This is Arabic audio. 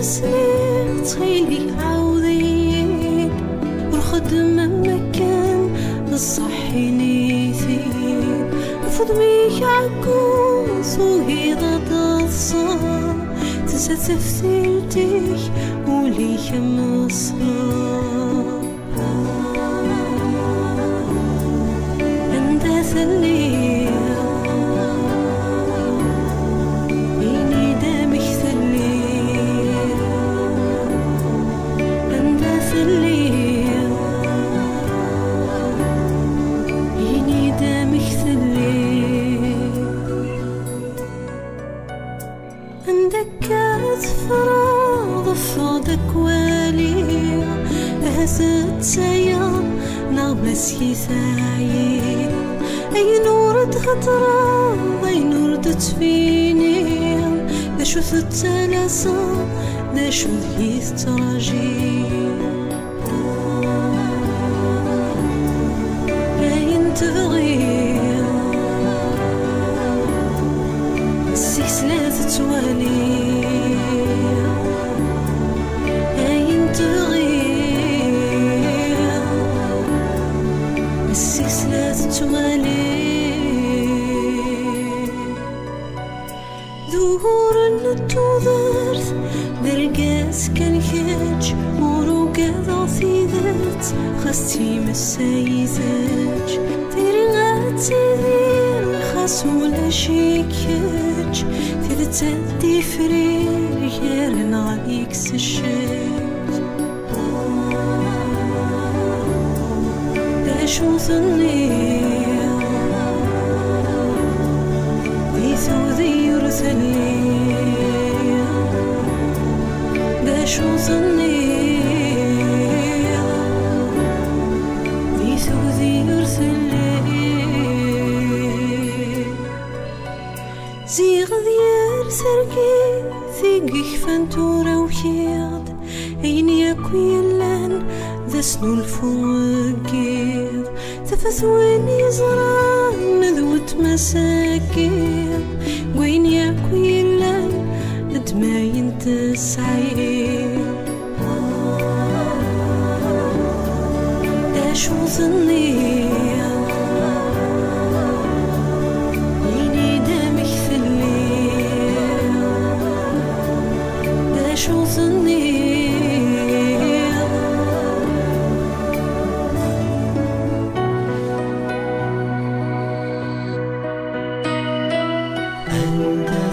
سنين تخيلي عاودين والخدمة مكان الصحي نيثين رفض ميك عكوز وهيدا تصار تنسى تفتيلتك وليك مصرار انت ثليل عندك فراغ فوضك والي هزت سيا نغمس يساعي أي نور تغطرى أي نور تتفيني دا شو تتلاسا دا شو ذيث تراجي أين تبغي توالي أين تبغي السكس لا تتوالي ظهور النتوذرت درقاس كان كاج وروقا ضعفي ذات خستي مسايزاج تيرغاتي ذير خاص ولا شيكاج تدي فرير غير عليك سشيت دا شو ظني ديثو ذي رثلي دا شو ظني ديثو ذي رثلي زيغ ديال سرقي ثيقك فانتورا وكيض أين ياكو يلان ذا سنو الفوقيض تفثوين يزران ذوت مساكيض وين ياكو يلان دماين تسعيد دا شو ظني شو ظني أنت